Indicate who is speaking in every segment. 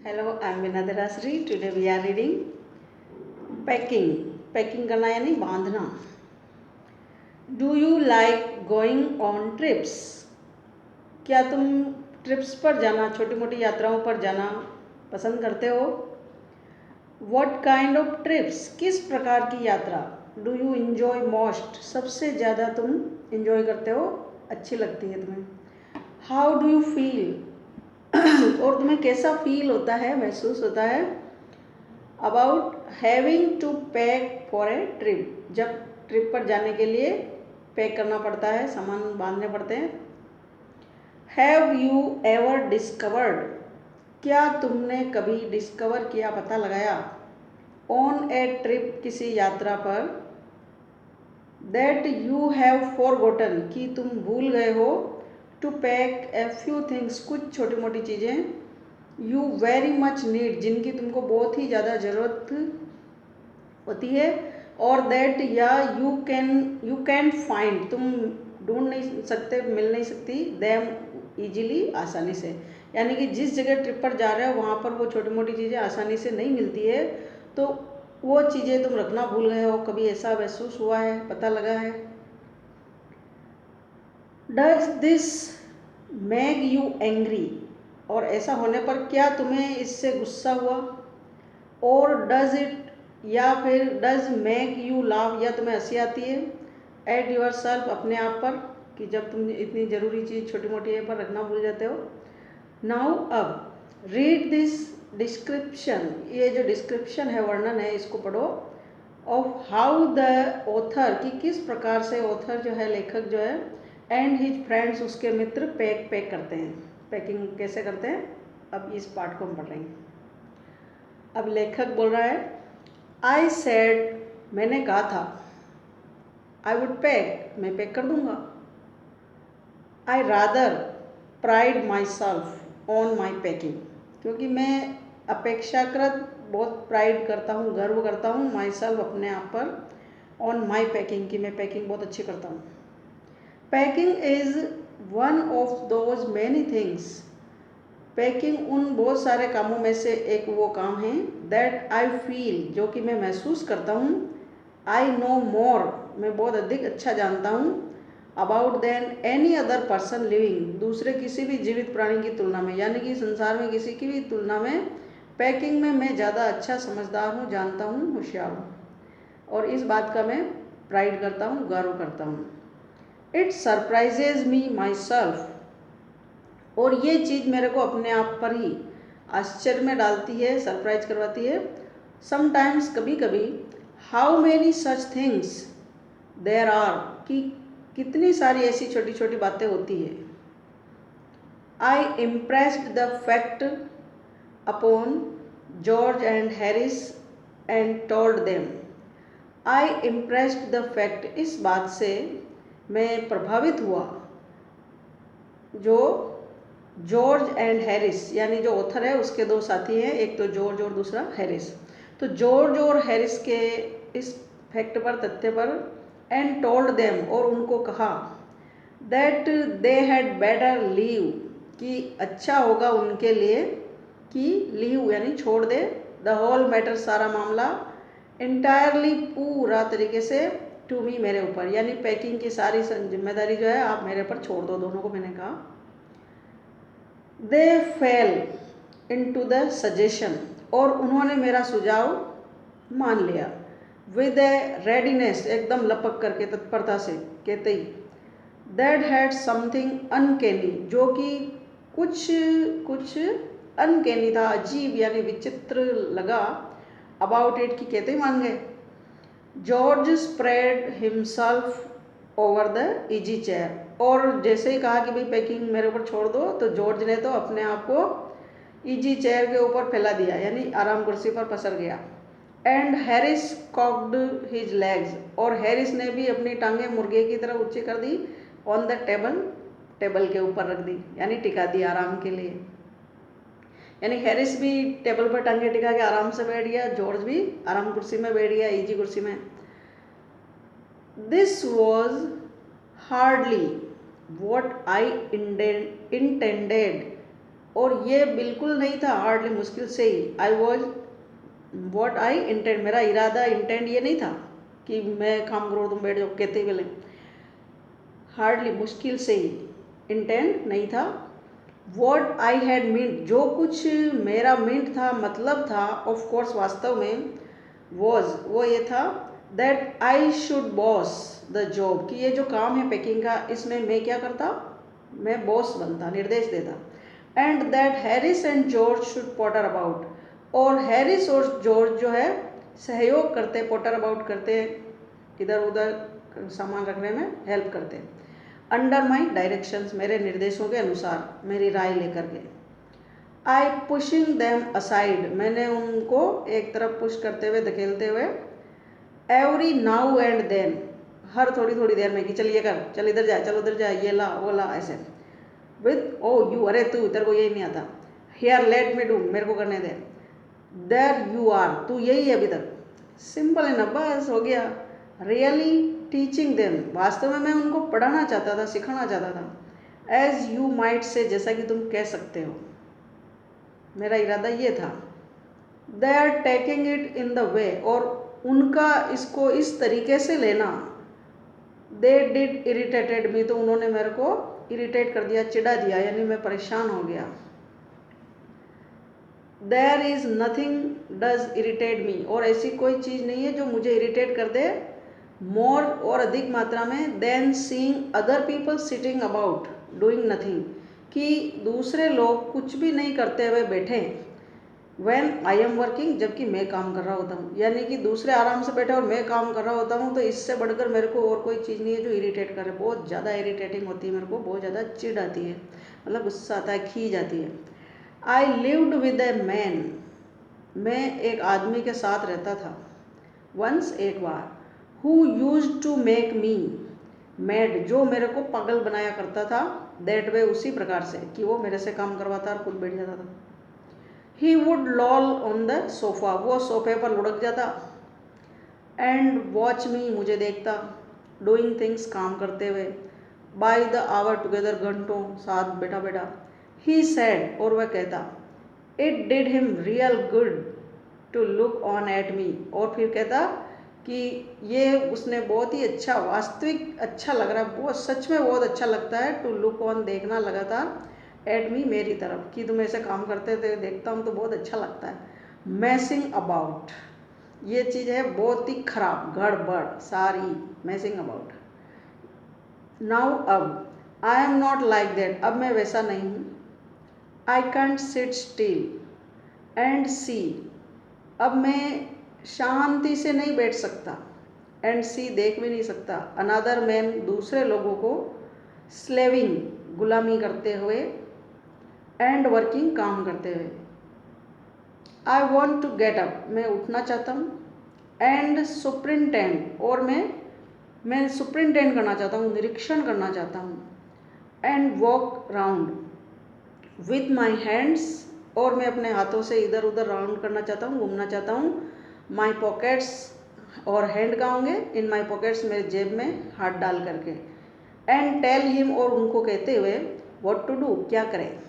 Speaker 1: Hello, I'm Vinada Rasri. Today we are reading packing. Packing करना यानी बांधना. Do you like going on trips? क्या तुम trips पर जाना, छोटी मोटी यात्राओं पर जाना पसंद करते हो? What kind of trips? किस प्रकार की यात्रा? Do you enjoy most? सबसे ज़्यादा तुम enjoy करते हो, अच्छी लगती है तुम्हें. How do you feel? और तुम्हें कैसा फील होता है, महसूस होता है about having to pack for a trip, जब ट्रिप पर जाने के लिए पैक करना पड़ता है, सामान बांधने पड़ते हैं. हैव यू एवर डिस्कवर्ड, क्या तुमने कभी डिस्कवर किया, पता लगाया, ऑन ए ट्रिप, किसी यात्रा पर, दैट यू हैव फॉरगॉटन, कि तुम भूल गए हो, to pack a few things, कुछ छोटी मोटी चीज़ें, यू वेरी मच नीड, जिनकी तुमको बहुत ही ज़्यादा ज़रूरत होती है, और दैट या यू कैन फाइंड, तुम ढूंढ नहीं सकते, मिल नहीं सकती, देम ईजिली, आसानी से. यानी कि जिस जगह ट्रिप पर जा रहे हो वहाँ पर वो छोटी मोटी चीज़ें आसानी से नहीं मिलती है, तो वो चीज़ें तुम रखना भूल गए हो. कभी ऐसा महसूस हुआ है, पता लगा है. Does this make you angry, और ऐसा होने पर क्या तुम्हें इससे गुस्सा हुआ, और डज इट, या फिर डज मेक यू लाफ, या तुम्हें हंसी आती है, एट योर सेल्फ, अपने आप पर, कि जब तुम इतनी ज़रूरी चीज़ छोटी मोटी पर रखना भूल जाते हो. नाउ अब रीड दिस डिस्क्रिप्शन, ये जो डिस्क्रिप्शन है, वर्णन है, इसको पढ़ो. ऑफ हाउ द ऑथर, कि किस प्रकार से ऑथर जो है, लेखक जो है, एंड हिज फ्रेंड्स, उसके मित्र, पैक करते हैं, पैकिंग कैसे करते हैं. अब इस पार्ट को हम पढ़ रहे हैं. अब लेखक बोल रहा है, आई सेड, मैंने कहा था, आई वुड पैक, मैं पैक कर दूंगा. I rather pride my self on my packing, क्योंकि मैं अपेक्षाकृत बहुत प्राइड करता हूँ, गर्व करता हूँ, माई सेल्फ, अपने आप पर, ऑन माई पैकिंग, कि मैं पैकिंग बहुत अच्छी करता हूँ. Packing is one of those many things, packing उन बहुत सारे कामों में से एक वो काम है, दैट आई फील, जो कि मैं महसूस करता हूँ, आई नो मोर, मैं बहुत अधिक अच्छा जानता हूँ, about then any other person living, दूसरे किसी भी जीवित प्राणी की तुलना में, यानी कि संसार में किसी की भी तुलना में पैकिंग में मैं ज़्यादा अच्छा समझदार हूँ, जानता हूँ, होशियार हूँ, और इस बात का मैं प्राइड करता हूँ, गर्व करता हूँ. It surprises me my self, और ये चीज़ मेरे को अपने आप पर ही आश्चर्य में डालती है, सरप्राइज करवाती है. समटाइम्स, कभी कभी, how many such things there are, कि कितनी सारी ऐसी छोटी छोटी बातें होती है. I impressed the fact upon George and Harris and told them. I impressed the fact, इस बात से मैं प्रभावित हुआ, जो जॉर्ज एंड हैरिस, यानी जो ऑथर है उसके दो साथी हैं, एक तो जॉर्ज और दूसरा हैरिस. तो जॉर्ज और हैरिस के इस फैक्ट पर, तथ्य पर, एंड टोल्ड देम, और उनको कहा, that they had better leave, कि अच्छा होगा उनके लिए, कि लीव यानी छोड़ दे, द होल मैटर, सारा मामला, इंटायरली, पूरा तरीके से, टू मी, मेरे ऊपर, यानी पैकिंग की सारी जिम्मेदारी जो है आप मेरे पर छोड़ दो, दोनों को मैंने कहा. दे फेल इनटू द सजेशन, और उन्होंने मेरा सुझाव मान लिया, विद ए रेडीनेस, एकदम लपक करके, तत्परता से, कहते ही, दैट हैड समथिंग अनकैनी, जो कि कुछ अनकैनी था, अजीब यानी विचित्र लगा, अबाउट इट, कि कहते ही मान गए. George spread himself over the easy chair, और जैसे ही कहा कि भाई पैकिंग मेरे ऊपर छोड़ दो, तो जॉर्ज ने तो अपने आप को इजी चेयर के ऊपर फैला दिया, यानी आराम कुर्सी पर पसर गया. And Harris cocked his legs, और हैरिस ने भी अपनी टांगें मुर्गे की तरह ऊंची कर दी, ऑन द टेबल, टेबल के ऊपर रख दी, यानी टिका दी आराम के लिए. यानी हैरिस भी टेबल पर टांगे टिका के आराम से बैठ गया, जॉर्ज भी आराम कुर्सी में बैठ गया, इजी कुर्सी में. This was hardly what I intended और ये बिल्कुल नहीं था, हार्डली मुश्किल से ही। I was what I intend, मेरा इरादा इंटेंड ये नहीं था कि मैं काम करो तुम बैठ जाओ, कहते बोले हार्डली मुश्किल से ही, इंटेंड नहीं था। वॉट आई हैड मीन्ट, जो कुछ मेरा मीन्ट था, मतलब था, ऑफ कोर्स वास्तव में, वॉज वो ये था, that I should boss the job, कि ये जो काम है पैकिंग का, इसमें मैं क्या करता, मैं बॉस बनता, निर्देश देता। And that Harris and George should Potter about, और हैरिस और जॉर्ज जो है सहयोग करते, पॉटर अबाउट करते, इधर उधर सामान रखने में हेल्प करते, अंडर माई डायरेक्शंस, मेरे निर्देशों के अनुसार, मेरी राय लेकर के। आई पुशिंग दैम असाइड, मैंने उनको एक तरफ पुश करते हुए, धकेलते हुए, एवरी नाउ एंड देन, हर थोड़ी थोड़ी देर में, कि चल ये कर, चल इधर जा, चल उधर जा, ये ला वो ला, ऐसे। विथ ओ यू, अरे तू, तेरे को यही नहीं आता, हियर लेट मी डू, मेरे को करने दे, देयर यू आर, तू यही है अभी तक, सिंपल है ना, बस हो गया। रियली टीचिंग देम, वास्तव में मैं उनको पढ़ाना चाहता था, सिखाना चाहता था। एज यू माइट से, जैसा कि तुम कह सकते हो, मेरा इरादा ये था। They are taking it in the way, और उनका इसको इस तरीके से लेना, दे डिड इरिटेटेड मी, तो उन्होंने मेरे को इरिटेट कर दिया, चिढ़ा दिया, यानी मैं परेशान हो गया। There is nothing does irritate me, और ऐसी कोई चीज़ नहीं है जो मुझे इरिटेट कर दे, मोर, और अधिक मात्रा में, then seeing other people sitting about doing nothing, कि दूसरे लोग कुछ भी नहीं करते हुए बैठे, व्हेन आई एम वर्किंग, जबकि मैं काम कर रहा होता हूँ, यानी कि दूसरे आराम से बैठे और मैं काम कर रहा होता हूँ, तो इससे बढ़कर मेरे को और कोई चीज़ नहीं है जो इरिटेट करे, बहुत ज़्यादा इरिटेटिंग होती है, मेरे को बहुत ज़्यादा चिढ़ आती है, मतलब गुस्सा आता है, खींच आती है। I lived with a man, मैं एक आदमी के साथ रहता था, वंस, एक बार, who used to make me mad, जो मेरे को पागल बनाया करता था, दैट वे, उसी प्रकार से, कि वो मेरे से काम करवाता और खुद बैठ जाता था। He would lol on the sofa, वो सोफे पर लुढ़क जाता, एंड वॉच मी, मुझे देखता, डूइंग थिंग्स, काम करते हुए, बाय द आवर टुगेदर, घंटों साथ बैठा बैठा। ही सैड, और वह कहता, it did him real good to look on at me, और फिर कहता कि ये उसने बहुत ही अच्छा, वास्तविक अच्छा लग रहा है, बहुत सच में बहुत अच्छा लगता है, टू लुक ऑन, देखना लगातार, एट मी, मेरी तरफ, कि तुम ऐसे काम करते थे, देखता हूँ तो बहुत अच्छा लगता है। मैसिंग अबाउट, ये चीज़ है बहुत ही खराब, गड़बड़ सारी, मैसिंग अबाउट। नाउ, अब, I am not like that, अब मैं वैसा नहीं हूँ। I can't sit still and see, अब मैं शांति से नहीं बैठ सकता, एंड सी, देख भी नहीं सकता, अनदर मैन, दूसरे लोगों को, स्लेविंग, गुलामी करते हुए, एंड वर्किंग, काम करते हुए। I want to get up, मैं उठना चाहता हूँ, एंड सुपरिंटेंड, और मैं सुपरिंटेंड करना चाहता हूँ, निरीक्षण करना चाहता हूँ, and walk round with my hands, और मैं अपने हाथों से इधर उधर राउंड करना चाहता हूँ, घूमना चाहता हूँ, माई पॉकेट्स, और हैंड कहाँ होंगे, इन माई पॉकेट्स, मेरे जेब में हाथ डाल करके, एंड टेल हिम, और उनको कहते हुए, व्हाट टू डू, क्या करें,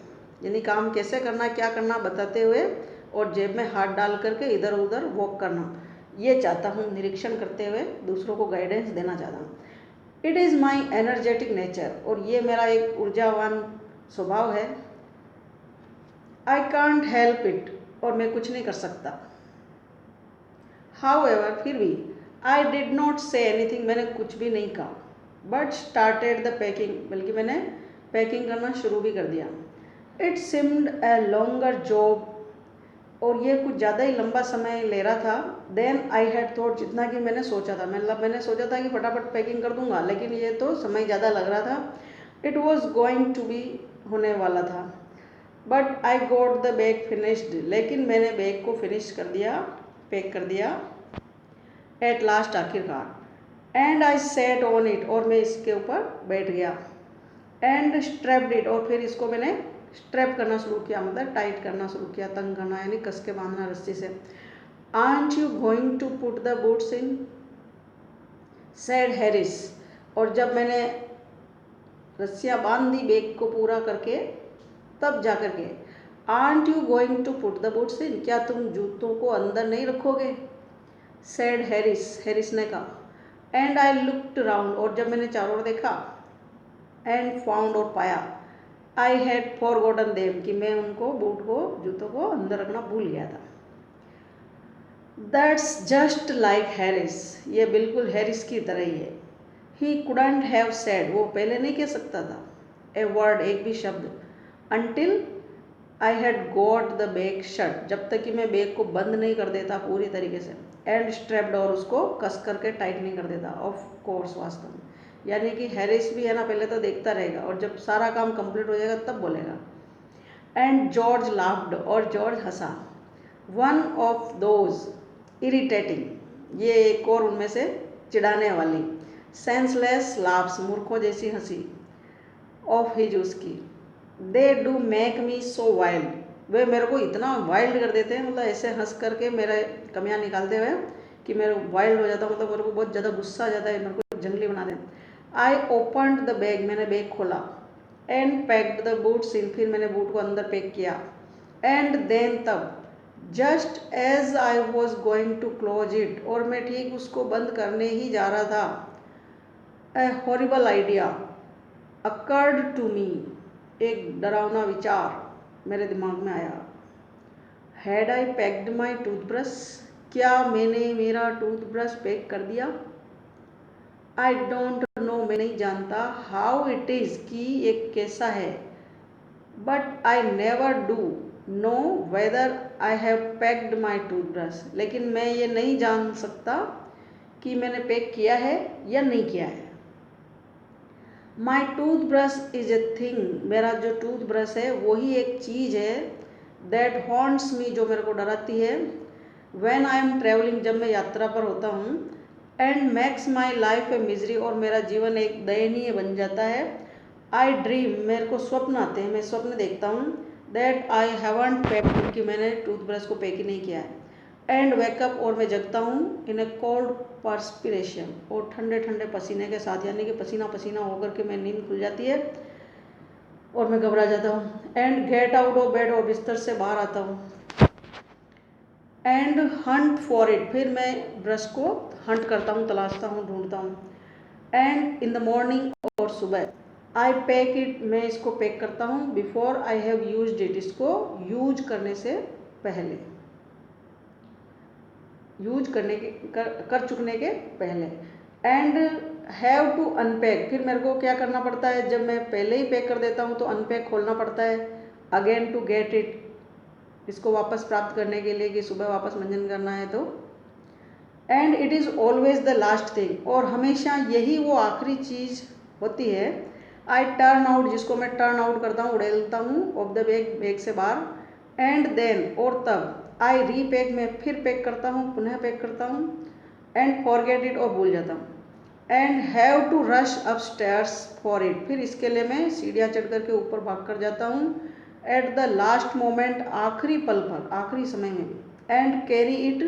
Speaker 1: यानी काम कैसे करना, क्या करना बताते हुए, और जेब में हाथ डाल करके इधर उधर वॉक करना, ये चाहता हूँ, निरीक्षण करते हुए दूसरों को गाइडेंस देना चाहता हूँ। It is my energetic nature, और ये मेरा एक ऊर्जावान स्वभाव है। आई कांट हेल्प इट, और मैं कुछ नहीं कर सकता। हाउएवर, फिर भी, I did not say anything, मैंने कुछ भी नहीं कहा, बट स्टार्टेड द पैकिंग, बल्कि मैंने पैकिंग करना शुरू भी कर दिया। It seemed a longer job, और ये कुछ ज़्यादा ही लंबा समय ले रहा था, देन आई हैड थॉट, जितना कि मैंने सोचा था, मतलब मैंने सोचा था कि फटाफट पैकिंग कर दूंगा, लेकिन ये तो समय ज़्यादा लग रहा था। It was going to be, होने वाला था, but I got the bag finished, लेकिन मैंने बैग को फिनिश कर दिया, पैक कर दिया, एट लास्ट, आखिरकार, and I set on it, और मैं इसके ऊपर बैठ गया, एंड स्ट्रैप्ड इट, और फिर इसको मैंने स्ट्रैप करना शुरू किया, मतलब टाइट करना शुरू किया, तंग करना, यानी कस के बांधना रस्सी से। Ain't you going to put the boots in, said Harris, और जब मैंने रस्सियाँ बांध दी बैग को पूरा करके, तब जा कर के, aren't you going to put the boots in, क्या तुम जूतों को अंदर नहीं रखोगे? सेड हैरिस, हैरिस ने कहा। एंड आई लुक्ड राउंड, और जब मैंने चारों ओर देखा, एंड फाउंड, और पाया, आई हैड फॉरगॉटन देम, कि मैं उनको बूट को, जूतों को अंदर रखना भूल गया था। दैट्स जस्ट लाइक हैरिस, ये बिल्कुल हैरिस की तरह ही है। ही कुडंट हैव सेड, वो पहले नहीं कह सकता था, ए वर्ड, एक भी शब्द, until I had got the bag shut, जब तक कि मैं बैग को बंद नहीं कर देता पूरी तरीके से, एंड स्ट्रेप्ड, और उसको कस करके टाइट नहीं कर देता। ऑफ कोर्स, वास्तव में, यानी कि हैरिस भी है ना, पहले तो देखता रहेगा और जब सारा काम कंप्लीट हो जाएगा तब बोलेगा। एंड जॉर्ज लाफ्ड, और George Hansa. One of those irritating, ये एक और उनमें से चिढ़ाने वाली, सेंसलेस लाफ्स, मूर्खों जैसी हंसी, ऑफ हिज, उसकी। They do make me so wild, वे मेरे को इतना वाइल्ड कर देते हैं, मतलब ऐसे हंस करके मेरा कमियां निकालते हुए कि मेरे वाइल्ड हो जाता हूँ, मतलब मेरे को बहुत ज़्यादा गुस्सा आ जाता है, मेरे को जंगली बना दें। आई ओपनड द बैग, मैंने बैग खोला, and packed the boots in, फिर मैंने बूट को अंदर पैक किया, एंड देन, तब, just as I was going to close it, और मैं ठीक उसको बंद करने ही जा रहा था, a horrible idea occurred to me, एक डरावना विचार मेरे दिमाग में आया। Had I packed my toothbrush, क्या मैंने मेरा टूथब्रश पैक कर दिया? आई डोंट नो, मैं नहीं जानता, हाउ इट इज़, कि ये कैसा है, but I never do know whether I have packed my toothbrush, लेकिन मैं ये नहीं जान सकता कि मैंने पैक किया है या नहीं किया है। माई टूथब्रश इज ए थिंग, मेरा जो टूथब्रश है वही एक चीज़ है, दैट हॉन्ट्स मी, जो मेरे को डराती है, व्हेन आई एम ट्रेवलिंग, जब मैं यात्रा पर होता हूँ, and makes my life a misery, और मेरा जीवन एक दयनीय बन जाता है। आई ड्रीम, मेरे को स्वप्न आते हैं, मैं स्वप्न देखता हूँ, दैट आई हैवंट पैक्ड, कि मैंने टूथब्रश को पैक ही नहीं किया है, एंड वेकअप, और मैं जगता हूँ, इन ए कोल्ड परस्पिरेशन, और ठंडे ठंडे पसीने के साथ, यानी कि पसीना पसीना होकर के मैं नींद खुल जाती है और मैं घबरा जाता हूँ, and get out of bed, और बिस्तर से बाहर आता हूँ, एंड हंट फॉर इट, फिर मैं ब्रश को हंट करता हूँ, तलाशता हूँ, ढूंढता हूँ, एंड इन द मॉर्निंग, और सुबह, आई पैक इट, मैं इसको पैक करता हूँ, before I have used it, इसको यूज करने से पहले, यूज करने के कर चुकने के पहले, एंड हैव टू अनपैक, फिर मेरे को क्या करना पड़ता है, जब मैं पहले ही पैक कर देता हूँ तो अनपैक खोलना पड़ता है, अगेन टू गेट इट, इसको वापस प्राप्त करने के लिए, कि सुबह वापस मंजन करना है तो, and it is always the last thing, और हमेशा यही वो आखिरी चीज़ होती है। आई टर्न आउट, जिसको मैं टर्न आउट करता हूँ, उड़ेलता हूँ, ऑफ द बैग, बैग से बाहर, एंड देन, और तब, आई रीपैक, मैं फिर पैक करता हूँ, पुनः पैक करता हूँ, एंड फॉरगेट इट, और भूल जाता हूँ, and have to rush up stairs for it, फिर इसके लिए मैं सीढ़ियाँ चढ़ करके ऊपर भाग कर जाता हूँ, एट द लास्ट मोमेंट, आखिरी पल पर, आखिरी समय में, and carry it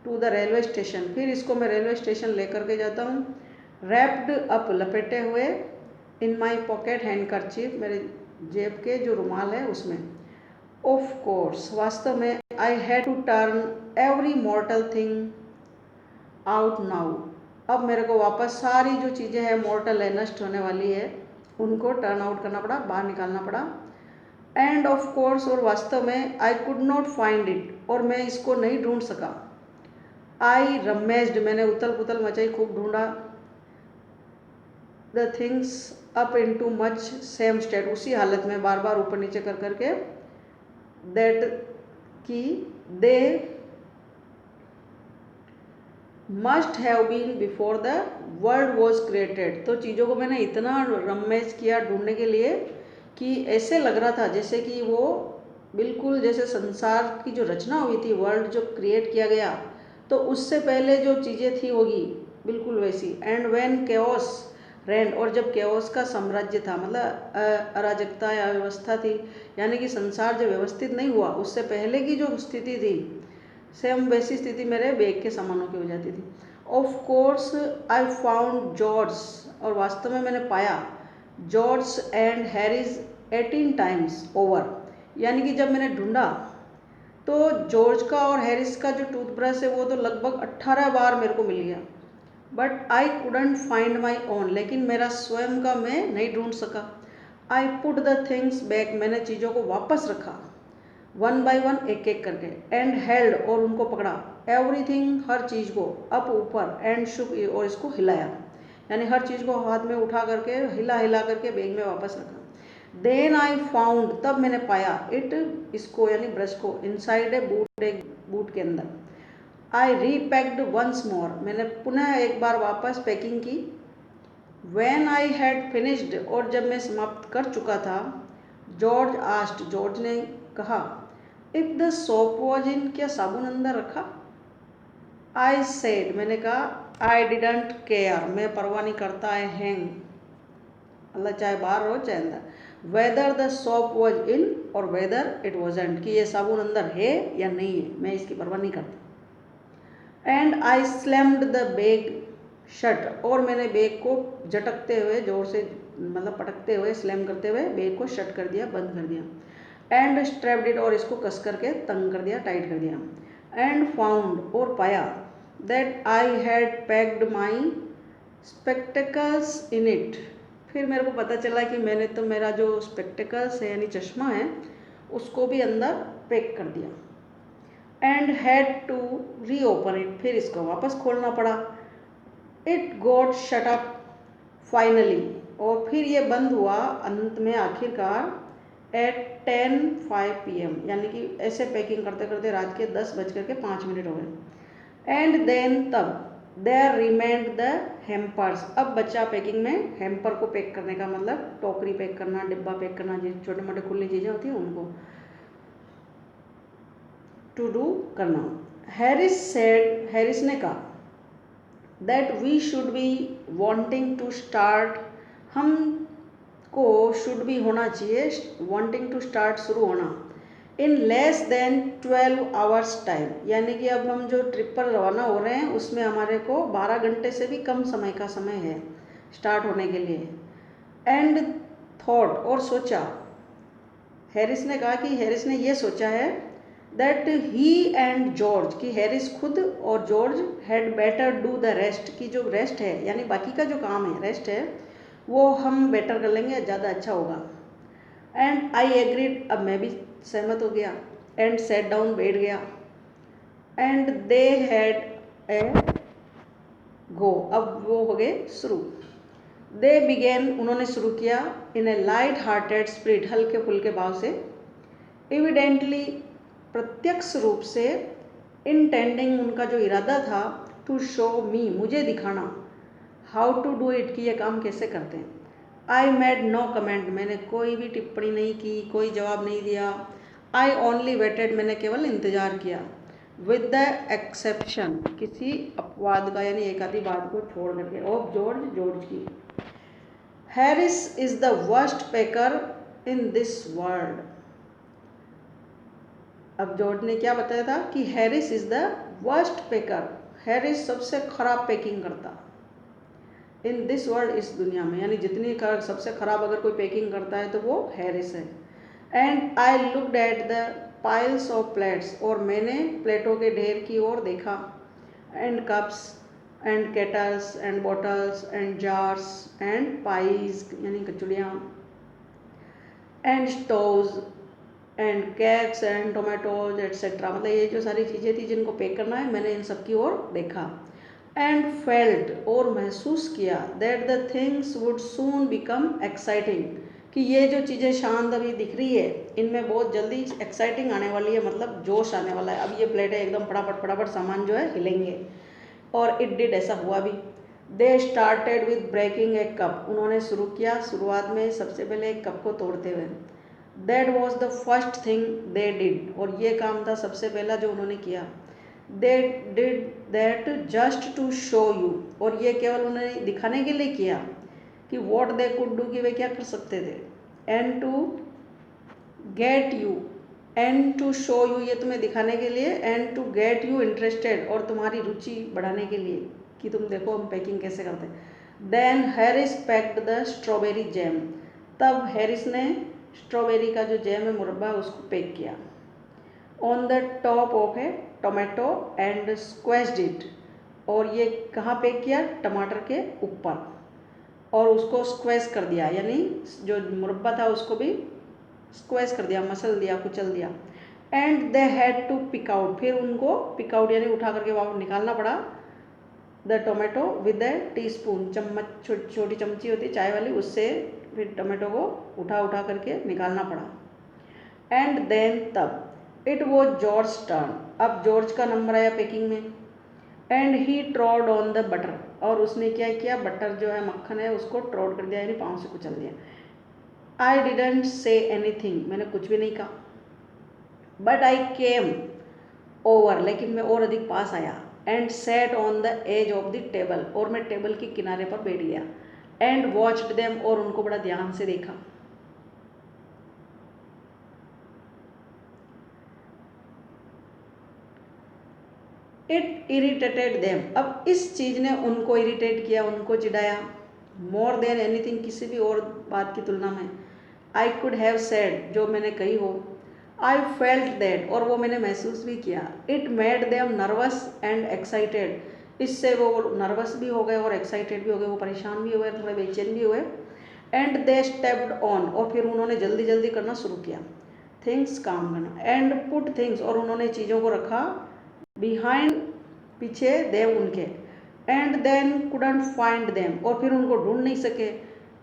Speaker 1: to the railway station, फिर इसको मैं रेलवे स्टेशन लेकर के जाता हूँ, रैप्ड अप, लपेटे हुए, इन माई पॉकेट हैंडकरचीफ, मेरे जेब के जो रुमाल है उसमें। ऑफ कोर्स, वास्तव में, I had to turn every mortal thing out now, अब मेरे को वापस सारी जो चीज़ें हैं मॉर्टल है, नष्ट होने वाली है, उनको टर्न आउट करना पड़ा, बाहर निकालना पड़ा, एंड ऑफ कोर्स, और वास्तव में, I could not find it, और मैं इसको नहीं ढूंढ सका, आई रमेज्ड, मैंने उथल पुथल मचाई, खूब ढूंढा, the things up in too much same state, उसी हालत में बार बार ऊपर नीचे कर करके, दैट की they must have been before the world was created, तो चीज़ों को मैंने इतना रमेज किया ढूंढने के लिए कि ऐसे लग रहा था जैसे कि वो बिल्कुल जैसे संसार की जो रचना हुई थी, वर्ल्ड जो क्रिएट किया गया, तो उससे पहले जो चीज़ें थी होगी बिल्कुल वैसी, एंड व्हेन केओस रेंड, और जब केओस का साम्राज्य था, मतलब अराजकता या व्यवस्था थी, यानी कि संसार जब व्यवस्थित नहीं हुआ, उससे पहले की जो स्थिति थी, सेम वैसी स्थिति मेरे बैग के सामानों की हो जाती थी। Of course I found George, और वास्तव में मैंने पाया, George and Harris 18 times over, यानी कि जब मैंने ढूंढा तो जॉर्ज का और हैरिस का जो टूथब्रश है वो तो लगभग 18 बार मेरे को मिल गया, but I couldn't find my own, लेकिन मेरा स्वयं का मैं नहीं ढूंढ सका। I put the things back, मैंने चीज़ों को वापस रखा, वन बाय वन, एक एक करके, एंड हेल्ड, और उनको पकड़ा, एवरीथिंग, हर चीज़ को, अप, ऊपर, एंड शुक, और इसको हिलाया, यानी हर चीज़ को हाथ में उठा करके हिला हिला करके बैग में वापस रखा। देन आई फाउंड, तब मैंने पाया, इट, इसको यानी ब्रश को, इनसाइड ए बूट, एक बूट के अंदर। आई रीपैक्ड वंस मोर, मैंने पुनः एक बार वापस पैकिंग की। व्हेन आई हैड फिनिश्ड, और जब मैं समाप्त कर चुका था, जॉर्ज आस्ट, जॉर्ज ने कहा, if the soap was in, क्या साबुन अंदर रखा? आई सेड, मैंने कहा, आई डिडंट केयर, मैं परवाह नहीं करता, आई हैंग, अल्लाह चाहे बाहर हो चाहे अंदर, whether the soap was in और वेदर इट वॉजेंट, कि ये साबुन अंदर है या नहीं है, मैं इसकी परवाह नहीं करता। And I slammed the bag shut, और मैंने बैग को झटकते हुए, जोर से मतलब पटकते हुए, स्लैम करते हुए बैग को शट कर दिया, बंद कर दिया। एंड स्ट्रैप्ड इट, और इसको कस करके तंग कर दिया, टाइट कर दिया। एंड फाउंड, और पाया, that I had packed my spectacles in it, फिर मेरे को पता चला कि मैंने तो मेरा जो स्पेक्टिकल्स है यानी चश्मा है उसको भी अंदर पैक कर दिया। And had to reopen it, फिर इसको वापस खोलना पड़ा। It got shut up finally, और फिर ये बंद हुआ अंत में, आखिरकार, एट 10:05 PM, यानी कि ऐसे पैकिंग करते करते रात के 10:05 हो गए। एंड देन, तब, देयर रिमेंड द हेम्पर्स, अब बच्चा पैकिंग में हेम्पर को पैक करने का, मतलब टोकरी पैक करना, डिब्बा पैक करना, जिस छोटे मोटे खुली चीज़ें होती हैं उनको टू डू करना। हैरिस सेड, हैरिस ने कहा, that we should be wanting to start, हम को शुड भी होना चाहिए, वांटिंग टू स्टार्ट, शुरू होना, in less than 12 hours time, यानी कि अब हम जो ट्रिप पर रवाना हो रहे हैं उसमें हमारे को 12 घंटे से भी कम समय का समय है स्टार्ट होने के लिए। एंड थॉट, और सोचा, हैरिस ने कहा कि हैरिस ने ये सोचा है, दैट ही एंड जॉर्ज, कि हैरिस खुद और George, had better do the rest, की जो रेस्ट है यानी बाकी का जो काम है, रेस्ट है, वो हम बेटर कर लेंगे, ज़्यादा अच्छा होगा। एंड आई एग्रीड, अब मैं भी सहमत हो गया। एंड सेट डाउन, बैठ गया। एंड दे हैड ए गो, अब वो हो गए शुरू। दे बिगेन, उन्होंने शुरू किया, इन ए लाइट हार्टेड स्पिरिट, हल्के फुल्के भाव से, एविडेंटली, प्रत्यक्ष रूप से, इंटेंडिंग, उनका जो इरादा था, टू शो मी, मुझे दिखाना, हाउ टू डू इट, कि ये काम कैसे करते हैं। आई मेड नो कमेंट, मैंने कोई भी टिप्पणी नहीं की, कोई जवाब नहीं दिया। आई ओनली वेटेड, मैंने केवल इंतज़ार किया। विद द एक्सेप्शन, किसी अपवाद का यानी एक आधी बात को छोड़ करके, ऑफ जॉर्ज, जॉर्ज की। Harris is the worst packer in this world, अब जॉर्ज ने क्या बताया था कि Harris is the worst packer, Harris सबसे खराब पैकिंग करता, इन दिस वर्ल्ड, इस दुनिया में, यानी जितनी सबसे ख़राब अगर कोई पैकिंग करता है तो वो हैरिस है। And I looked at the piles of plates, और मैंने प्लेटों के ढेर की ओर देखा। And cups and kettles and bottles and jars and pies, यानी कचौड़ियाँ, and stoves and cakes and tomatoes etcetera, मतलब ये जो सारी चीज़ें थी जिनको पैक करना है, मैंने इन सब की ओर देखा। एंड फेल्ट, और महसूस किया, that the things would soon become exciting, कि ये जो चीज़ें शांत अभी दिख रही है इनमें बहुत जल्दी एक्साइटिंग आने वाली है, मतलब जोश आने वाला है, अब ये प्लेटें एकदम फटाफट फटाफट सामान जो है हिलेंगे। और इट डिड, ऐसा हुआ भी। They started with breaking a cup, उन्होंने शुरू किया शुरुआत में सबसे पहले एक कप को तोड़ते हुए। That was the first thing they did, और ये काम था सबसे पहला जो उन्होंने किया। They did that just to show you, और ये केवल उन्हें दिखाने के लिए किया कि वॉट दे कुड डू, कि वे क्या कर सकते थे। And to get you, and to show you, ये तुम्हें दिखाने के लिए, and to get you interested, और तुम्हारी रुचि बढ़ाने के लिए कि तुम देखो हम पैकिंग कैसे करते हैं। Then Harris packed the strawberry jam, तब हैरिस ने स्ट्रॉबेरी का जो जैम है, मुरब्बा है, उसको पैक किया on the top of a tomato and squashed it. और ये कहाँ पैक किया? टमाटर के ऊपर, और उसको स्क्वेश कर दिया, यानी जो मुरब्बा था उसको भी स्क्वेश कर दिया, मसल दिया, कुचल दिया। And they had to pick out, फिर उनको पिक आउट यानी उठा करके वापस निकालना पड़ा the tomato with A teaspoon, चम्मच, छोटी चमची होती है चाय वाली, उससे फिर टोमेटो को उठा उठा करके निकालना पड़ा। एंड देन तब इट वॉज जॉर्ज टर्न, अब जॉर्ज का नंबर आया पैकिंग में। And he ट्रॉड on the butter, और उसने क्या किया? बटर जो है, मक्खन है, उसको ट्रॉड कर दिया, यानी पाँव से कुचल दिया। आई डिडंट से एनीथिंग, मैंने कुछ भी नहीं कहा। बट आई केम ओवर, लेकिन मैं और अधिक पास आया। And set on the edge of the table, और मैं टेबल के किनारे पर बैठ गया। एंड वॉच्ड देम, और उनको बड़ा ध्यान से देखा। इट इरिटेटेड देम, अब इस चीज़ ने उनको इरिटेट किया, उनको चिढ़ाया। मोर देन एनीथिंग, किसी भी और बात की तुलना में। आई कुड हैव सेड, जो मैंने कही हो। आई फेल्ट दैट, और वो मैंने महसूस भी किया। It made them nervous and excited, इससे वो नर्वस भी हो गए और एक्साइटेड भी हो गए, वो परेशान भी हुए, थोड़े बेचैन भी हुए। एंड दे स्टेप्ड ऑन, और फिर उन्होंने जल्दी जल्दी करना शुरू किया, थिंग्स काम करना। एंड पुट थिंग्स, और उन्होंने चीज़ों को रखा बिहाइंड, पीछे, देम उनके। And then couldn't find them, और फिर उनको ढूंढ नहीं सके।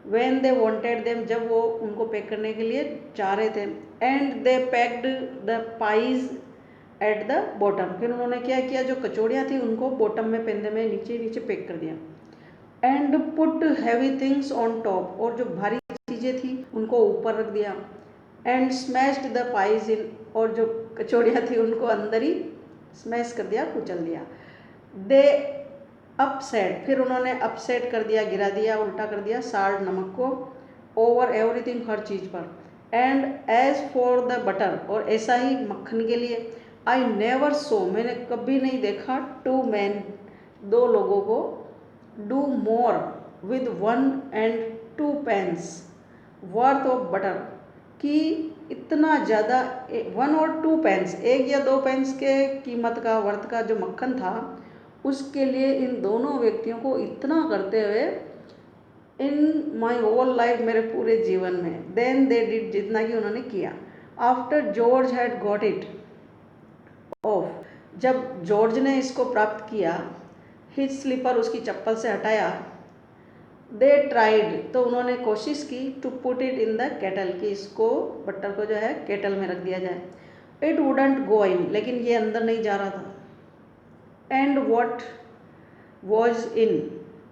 Speaker 1: व्हेन दे वांटेड देम, जब वो उनको पैक करने के लिए चाह रहे थे। And they packed the pies at the bottom, फिर उन्होंने क्या किया? जो कचौड़ियाँ थी उनको बॉटम में, पेंदे में नीचे नीचे पैक कर दिया। And put heavy things on top, और जो भारी चीज़ें थी उनको ऊपर रख दिया। एंड स्मैश्ड द पाइज इन, और जो कचौड़ियाँ थी उनको अंदर ही स्मैश कर दिया, कुचल दिया। दे अपसेट, फिर उन्होंने अपसेट कर दिया, गिरा दिया, उल्टा कर दिया साल्ट, नमक को, ओवर एवरीथिंग, हर चीज़ पर। And as for the butter, और ऐसा ही मक्खन के लिए। आई नेवर सो, मैंने कभी नहीं देखा, टू मैन, दो लोगों को, do more with 1 and 2 pence worth of butter, कि इतना ज़्यादा 1 और 2 pence, 1 या 2 pence के कीमत का, वर्थ का जो मक्खन था, उसके लिए इन दोनों व्यक्तियों को इतना करते हुए इन माई होल लाइफ, मेरे पूरे जीवन में। देन दे डिड, जितना कि उन्होंने किया। After George had got it of, जब जॉर्ज ने इसको प्राप्त किया, हिज स्लीपर, उसकी चप्पल से हटाया। दे ट्राइड, तो उन्होंने कोशिश की, to put it in the kettle, कि इसको, बटर को जो है केटल में रख दिया जाए। इट वुडंट गो इन, लेकिन ये अंदर नहीं जा रहा था। And what was in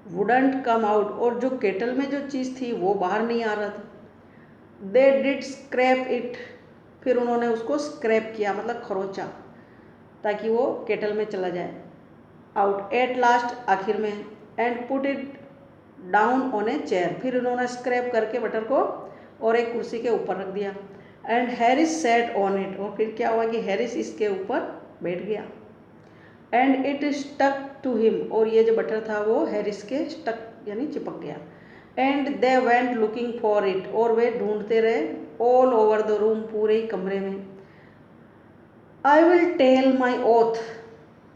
Speaker 1: wouldn't come out, और जो केटल में जो चीज़ थी वो बाहर नहीं आ रहा था। दे डिड स्क्रैप इट, फिर उन्होंने उसको स्क्रैप किया, मतलब खरोचा, ताकि वो केटल में चला जाए। आउट, एट लास्ट, आखिर में। And put it down on a chair, फिर उन्होंने स्क्रैप करके बटर को और एक कुर्सी के ऊपर रख दिया। And Harris set on it, और फिर क्या हुआ कि हैरिस इसके ऊपर बैठ गया। And it stuck to him, और ये जो बटर था वो हैरिस के स्टक यानी चिपक गया। And they went looking for it, और वे ढूंढते रहे ऑल ओवर द रूम, पूरे ही कमरे में। I will tell my oath,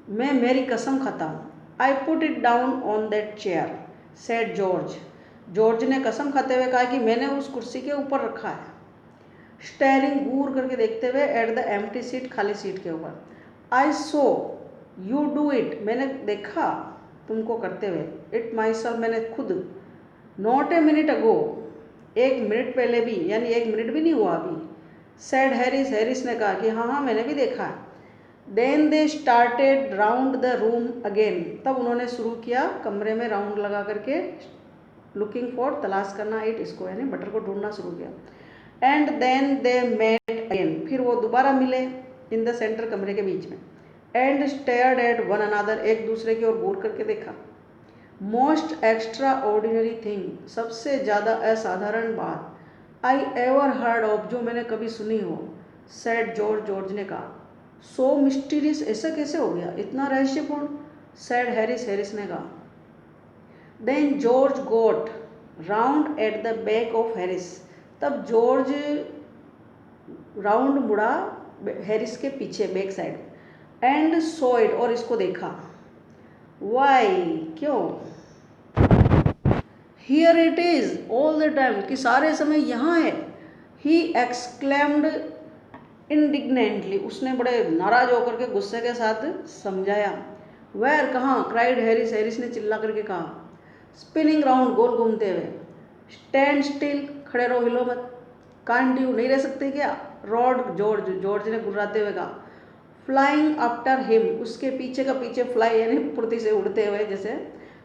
Speaker 1: मैं मेरी कसम खाता हूँ। I put it down on that chair, said George, George ने कसम खाते हुए कहा कि मैंने उस कुर्सी के ऊपर रखा है। स्टेयरिंग, घूर करके देखते हुए, एट द एम्प्टी सीट, खाली सीट के ऊपर। आई सो यू डू इट, मैंने देखा तुमको करते हुए। इट माई सेल्फ, मैंने खुद। Not a minute ago, 1 minute पहले भी, यानी 1 मिनट भी नहीं हुआ अभी। सैड हैरिस, हैरिस ने कहा कि हाँ हाँ मैंने भी देखा है। Then they started round the room again, तब उन्होंने शुरू किया कमरे में राउंड लगा करके, लुकिंग फॉर, तलाश करना, इट, इसको, यानी बटर को ढूंढना शुरू किया। And then they met again, फिर वो दोबारा मिले इन द सेंटर, कमरे के बीच में। And stared at one another, एक दूसरे की ओर घूर करके देखा। मोस्ट एक्स्ट्रा ऑर्डिनरी थिंग, सबसे ज़्यादा असाधारण बात। आई एवर हर्ड ऑफ, जो मैंने कभी सुनी हो। सैड जॉर्ज, जॉर्ज ने कहा। सो मिस्टीरियस, ऐसा कैसे हो गया, इतना रहस्यपूर्ण। सैड हैरिस, हैरिस ने कहा। Then George got round at the back of Harris, तब जॉर्ज राउंड मुड़ा हैरिस के पीछे back side, and saw it, और इसको देखा। वाई, क्यों? Here it is all the time, कि सारे समय यहाँ है। ही एक्सक्लेम्ड इंडिग्नेंटली, उसने बड़े नाराज होकर के गुस्से के साथ समझाया। वेयर, कहाँ? क्राइड हैरिस, हैरिस ने चिल्ला करके कहा। स्पिनिंग राउंड, गोल घूमते हुए। स्टैंड स्टिल, खड़े रहो, हिलो मत। कांट यू, नहीं रह सकते क्या? रॉड जॉर्ज, जॉर्ज ने गुर्राते हुए कहा। फ्लाइंग आफ्टर हिम, उसके पीछे का पीछे, फ्लाई यानी फुर्ती से उड़ते हुए जैसे।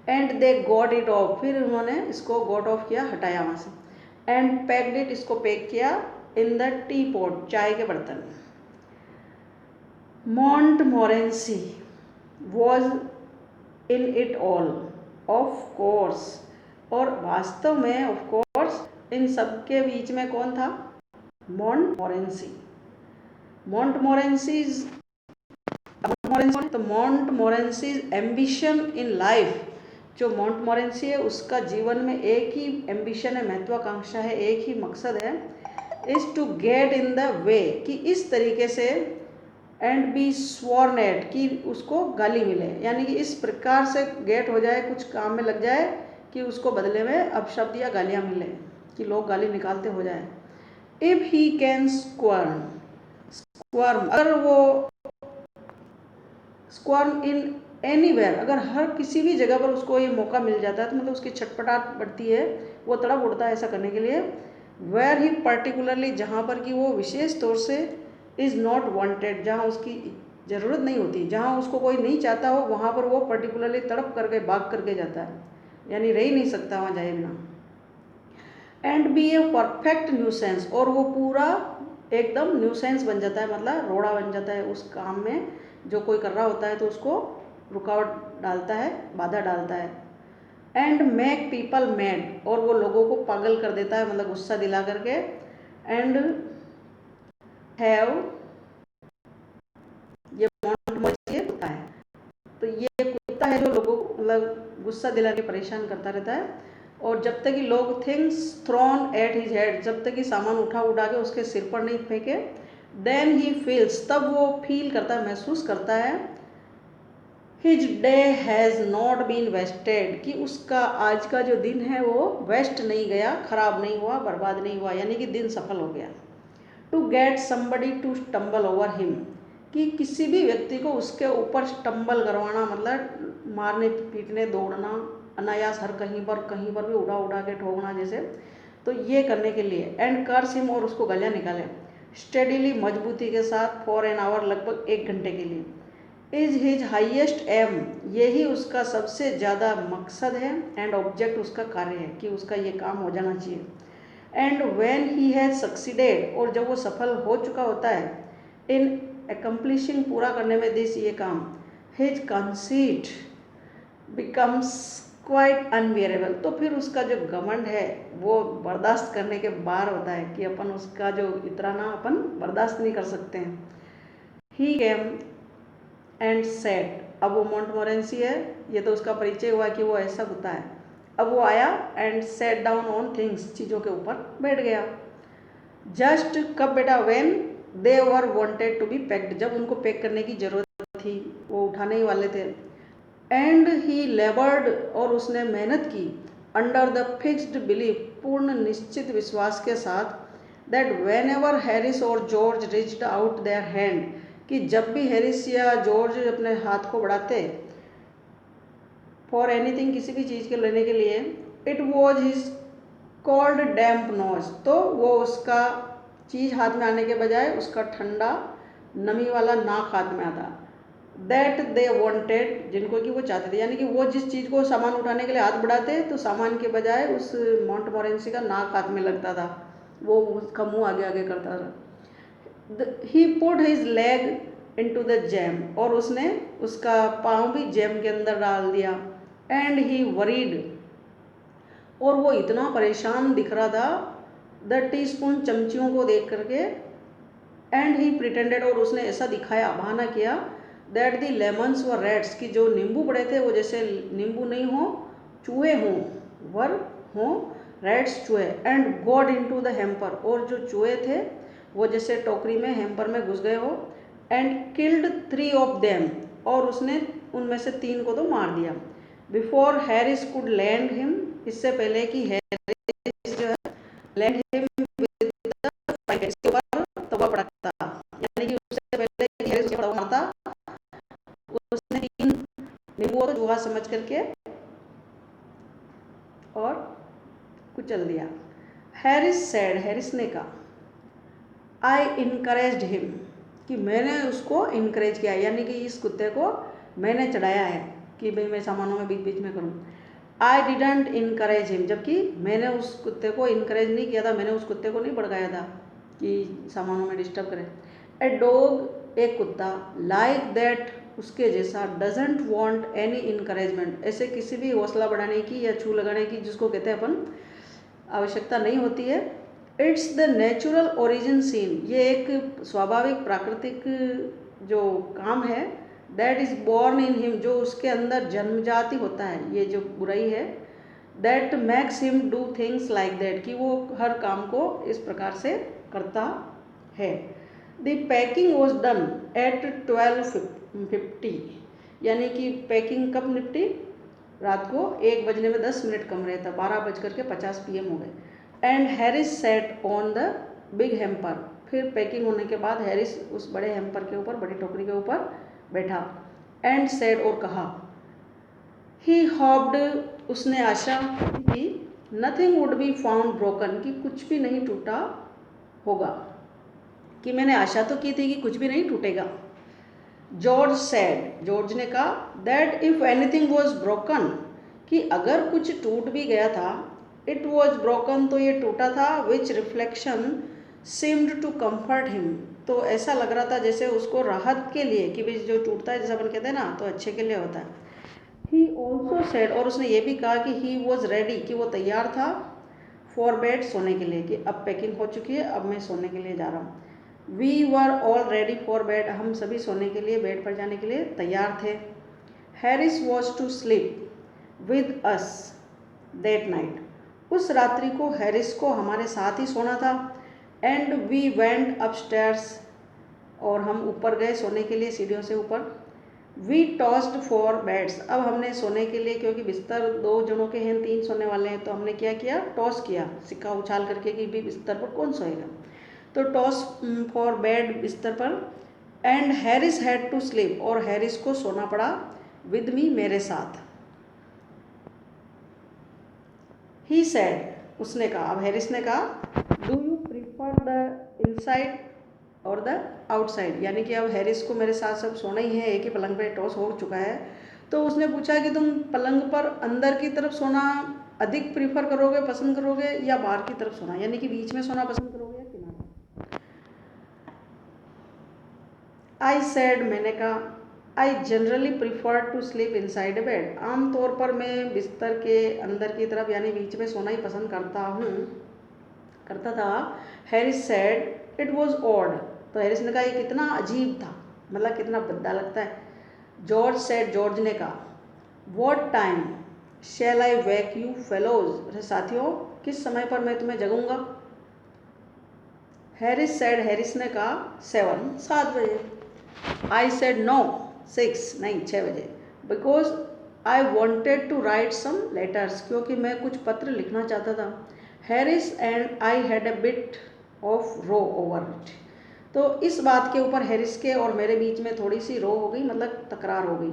Speaker 1: And they got it of, फिर उन्होंने इसको गॉट ऑफ किया, हटाया वहाँ से। एंड पैक्ड इट, इसको पैक किया। इन द टी पॉट, चाय के बर्तन। मॉन्टमोरेंसी was in it all, of course, और वास्तव में ऑफ कोर्स इन सब के बीच में कौन था? मॉन्टमोरेंसी। मॉन्टमोरेंसीज तो मॉन्टमोरेंसीज एम्बिशन इन लाइफ, जो मॉन्टमोरेंसी है उसका जीवन में एक ही एम्बिशन है, महत्वाकांक्षा है, एक ही मकसद है, is to get in the way, कि इस तरीके से, एंड बी स्वॉर्न एट, कि उसको गाली मिले, यानी कि इस प्रकार से गेट हो जाए, कुछ काम में लग जाए कि उसको बदले में अपशब्द या गालियाँ मिले, कि लोग गाली निकालते हो जाए। इफ ही कैन स्क्वर्म, अगर वो स्क्वर्म इन एनीवेयर, अगर हर किसी भी जगह पर उसको ये मौका मिल जाता है, तो मतलब उसकी छटपटाहट बढ़ती है, वो तड़प उड़ता है ऐसा करने के लिए। वेयर ही पर्टिकुलरली, जहाँ पर कि वो विशेष तौर से, इज़ नॉट वांटेड, जहाँ उसकी ज़रूरत नहीं होती, जहाँ उसको कोई नहीं चाहता हो, वहाँ पर वो पर्टिकुलरली तड़प करके भाग करके जाता है, यानी रह ही नहीं सकता वहाँ जाए बिना। And be a perfect nuisance, और वो पूरा एकदम न्यूसेंस बन जाता है, मतलब रोड़ा बन जाता है उस काम में, जो कोई कर रहा होता है तो उसको रुकावट डालता है, बाधा डालता है। एंड मेक पीपल मैड, और वो लोगों को पागल कर देता है, मतलब गुस्सा दिला करके। एंड हैव, ये मॉन्टमोरेंसी कुत्ता है, तो ये कुत्ता है जो लोगों को मतलब गुस्सा दिला के परेशान करता रहता है। और जब तक कि लोग things thrown at his head, जब तक कि सामान उठा उठा के उसके सिर पर नहीं फेंके, देन ही फील्स, तब वो फील करता है, महसूस करता है, his day has not been wasted, कि उसका आज का जो दिन है वो वेस्ट नहीं गया, खराब नहीं हुआ, बर्बाद नहीं हुआ, यानी कि दिन सफल हो गया। To get somebody to stumble over him, कि किसी भी व्यक्ति को उसके ऊपर स्टम्बल करवाना, मतलब मारने पीटने दौड़ना, अनायास हर कहीं पर भी उड़ा उड़ा के ठोकना जैसे, तो ये करने के लिए। एंड कर्स हिम, और उसको गलियाँ निकाले, स्टेडीली, मजबूती के साथ, फॉर एन आवर, लगभग 1 घंटे के लिए। इज हिज हाइएस्ट एम, यही उसका सबसे ज़्यादा मकसद है, एंड ऑब्जेक्ट, उसका कार्य है, कि उसका ये काम हो जाना चाहिए। And when he has succeeded, और जब वो सफल हो चुका होता है, इन एकम्प्लिशिंग, पूरा करने में दिस, ये काम, his conceit becomes quite unbearable, तो फिर उसका जो घमंड है वो बर्दाश्त करने के बाहर होता है, कि अपन उसका जो इतराना अपन बर्दाश्त नहीं कर सकते हैं। ही केम एंड सेड, अब वो मॉन्टमोरेंसी है, ये तो उसका परिचय हुआ कि वो ऐसा कुत्ता है। अब वो आया, and set down on things, चीज़ों के ऊपर बैठ गया। जस्ट कब बेटा? When they were wanted to be packed, जब उनको पैक करने की जरूरत थी, वो उठाने ही वाले थे। एंड ही लेबर्ड, और उसने मेहनत की, अंडर द फिक्स्ड बिलीफ, पूर्ण निश्चित विश्वास के साथ, दैट वेन एवर हैरिस और George reached out their hand, कि जब भी हैरिस या जॉर्ज अपने हाथ को बढ़ाते फॉर एनीथिंग, किसी भी चीज़ के लेने के लिए, it was his cold damp nose, तो वो उसका चीज़ हाथ में आने के बजाय उसका ठंडा नमी वाला नाक हाथ में आता। दैट दे वांटेड, जिनको कि वो चाहते थे, यानी कि वो जिस चीज़ को सामान उठाने के लिए हाथ बढ़ाते, तो सामान के बजाय उस मॉन्टमोरेंसी का नाक हाथ में लगता था, वो उसका मुंह आगे आगे करता था। He put his leg into the jam, और उसने उसका पाँव भी जैम के अंदर डाल दिया। एंड ही वरीड, और वो इतना परेशान दिख रहा था, द टीस्पून, चमचियों को देख करके। एंड ही प्रिटेंडेड, और उसने ऐसा दिखाया, बहाना किया, that the lemons were rats, कि जो नींबू पड़े थे वो जैसे नींबू नहीं हो, चूहे हों, वर हों रैट्स चूहे, and God into the hamper, और जो चूहे थे वो जैसे टोकरी में हैम्पर में घुस गए हो, एंड किल्ड 3 ऑफ देम, और उसने उनमें से 3 को तो मार दिया। Before Harris could land him, इससे पहले कि हैरिस जो है land him with the packet, इसके ऊपर तवा पड़ता, यानी कि उससे पहले कि हैरिस उसके ऊपर मारता, उसने 3 नींबुओं को चूहा समझ करके और कुचल दिया। हैरिस सेड, हैरिस ने कहा, आई इनकरेज्ड हिम, कि मैंने उसको इनकरेज किया, यानी कि इस कुत्ते को मैंने चढ़ाया है कि भाई मैं सामानों में बीच बीच में करूँ। आई डिडंट इनकरेज हिम, जबकि मैंने उस कुत्ते को इनकरेज नहीं किया था, मैंने उस कुत्ते को नहीं भड़काया था कि सामानों में डिस्टर्ब करे। ए डॉग, एक कुत्ता, लाइक दैट, उसके जैसा, डजेंट वॉन्ट एनी इनकरेजमेंट, ऐसे किसी भी हौसला बढ़ाने की या छू लगाने की, जिसको कहते हैं अपन, आवश्यकता नहीं होती है। It's the natural original sin, ये एक स्वाभाविक प्राकृतिक जो काम है, that is born in him, जो उसके अंदर जन्मजात ही होता है, ये जो बुराई है, that max him do things like that, कि वो हर काम को इस प्रकार से करता है। The packing was done at 12:50, यानी कि पैकिंग कब निपटी, रात को 1 बजने में 10 मिनट कम रहता, 12:50 PM हो गए। And Harris set on the big hamper, फिर पैकिंग होने के बाद हैरिस उस बड़े हैम्पर के ऊपर, बड़ी टोकरी के ऊपर बैठा। एंड सेड, और कहा, ही हॉप्ड, उसने आशा की, nothing would be found broken, कि कुछ भी नहीं टूटा होगा, कि मैंने आशा तो की थी कि कुछ भी नहीं टूटेगा। जॉर्ज सेड, जॉर्ज ने कहा, that if anything was broken, कि अगर कुछ टूट भी गया था, इट वॉज ब्रोकन, तो ये टूटा था, which reflection seemed to comfort him, तो ऐसा लग रहा था जैसे उसको राहत के लिए, कि भाई जो टूटता है जैसे अपन कहते हैं ना, तो अच्छे के लिए होता है। ही ऑल्सो सेड, और उसने ये भी कहा कि ही वॉज रेडी, कि वो तैयार था, फॉर बेड, सोने के लिए, कि अब पैकिंग हो चुकी है, अब मैं सोने के लिए जा रहा हूँ। We were all ready for bed, हम सभी सोने के लिए, बेड पर जाने के लिए तैयार थे। Harris was to sleep with us that night, उस रात्रि को हैरिस को हमारे साथ ही सोना था। एंड वी वेंट अपस्टेयर्स, और हम ऊपर गए सोने के लिए, सीढ़ियों से ऊपर। वी टॉस्ड फॉर बेड्स, अब हमने सोने के लिए, क्योंकि बिस्तर 2 जनों के हैं, 3 सोने वाले हैं, तो हमने क्या किया, टॉस किया, सिक्का उछाल करके कि भी बिस्तर पर कौन सोएगा, तो टॉस फॉर बेड, बिस्तर पर। And Harris had to sleep, और हैरिस को सोना पड़ा, विद मी, मेरे साथ। ही सेड, उसने कहा, अब हैरिस ने कहा, do you prefer the inside और द आउटसाइड, यानी कि अब हैरिस को मेरे साथ सब सोना ही है, एक ही पलंग पे टॉस हो चुका है, तो उसने पूछा कि तुम पलंग पर अंदर की तरफ सोना अधिक प्रीफर करोगे, पसंद करोगे, या बाहर की तरफ सोना, यानी कि बीच में सोना पसंद करोगे या किनारे। आई सेड, मैंने कहा, I generally prefer to sleep inside bed, आमतौर पर मैं बिस्तर के अंदर की तरफ, यानी बीच में सोना ही पसंद करता था। Harris said, it was odd, तो हैरिस ने कहा, ये कितना अजीब था, मतलब कितना भद्दा लगता है। जॉर्ज सेड, जॉर्ज ने कहा, what time shall I wake you fellows, साथियों, किस समय पर मैं तुम्हें जगाऊंगा। हैरिस सेड, हैरिस ने कहा, 7 बजे। आई सेड, नो 6, नहीं 6 बजे। Because I wanted to write some letters, क्योंकि मैं कुछ पत्र लिखना चाहता था। Harris and I had a bit of row over it, तो इस बात के ऊपर हैरिस के और मेरे बीच में थोड़ी सी रो हो गई, मतलब तकरार हो गई।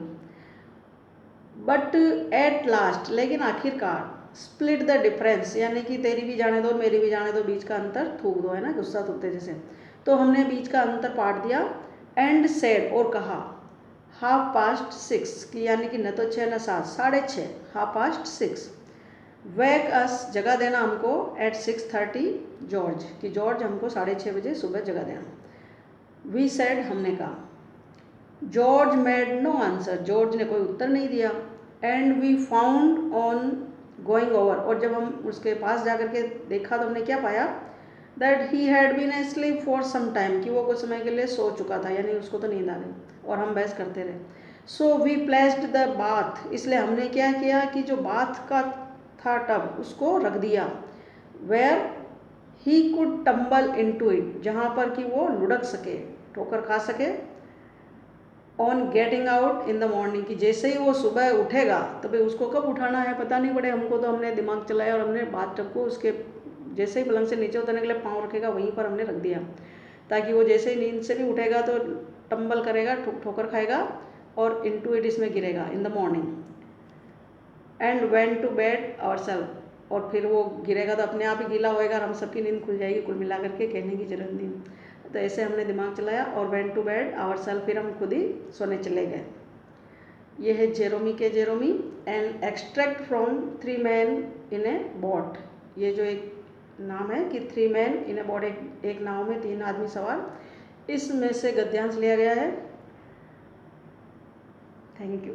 Speaker 1: बट एट लास्ट, लेकिन आखिरकार, स्प्लिट द डिफरेंस, यानी कि तेरी भी जाने दो मेरी भी जाने दो, बीच का अंतर थूक दो, है ना, गुस्सा थूकते जैसे, तो हमने बीच का अंतर पाट दिया। एंड सेड, और कहा, 6:30, कि यानी कि न तो 6 न 7, 6:30, 6:30। वेक अस, जगा देना हमको, एट 6:30 जॉर्ज, कि जॉर्ज हमको 6:30 बजे सुबह जगा देना। वी सेड, हमने कहा। George made no answer, George ने कोई उत्तर नहीं दिया। And we found on going over, और जब हम उसके पास जाकर के देखा तो हमने क्या पाया, that he had been asleep for some time, कि वो कुछ समय के लिए सो चुका था, यानी उसको तो नींद आ गई, और हम बहस करते रहे। So we placed the bath, इसलिए हमने क्या किया कि जो बाथ का था टब, उसको रख दिया, where he could tumble into it, जहाँ पर कि वो लुढ़क सके, ठोकर खा सके। On getting out in the morning, कि जैसे ही वो सुबह उठेगा तो भाई उसको कब उठाना है पता नहीं पड़े हमको, तो हमने दिमाग चलाया और हमने बाथटब को उसके जैसे ही पलंग से नीचे उतरने के लिए पाँव रखेगा वहीं पर हमने रख दिया, ताकि वो जैसे ही नींद से भी उठेगा तो टम्बल करेगा, ठोकर खाएगा और इनटू इट इसमें गिरेगा in the morning. And went to bed ourself, और फिर वो गिरेगा तो अपने आप ही गीला होएगा और हम सबकी नींद खुल जाएगी, कुल मिला करके कहने की जरूरत नहीं। तो ऐसे हमने दिमाग चलाया और वेंट टू बेड आवरसेल्फ, फिर हम खुद ही सोने चले गए। ये है Jerome K Jerome. And extract from three man in a boat, ये जो एक नाम है कि three man in a boat, एक नाव में 3 आदमी सवार, इसमें से गद्यांश लिया गया है। Thank you.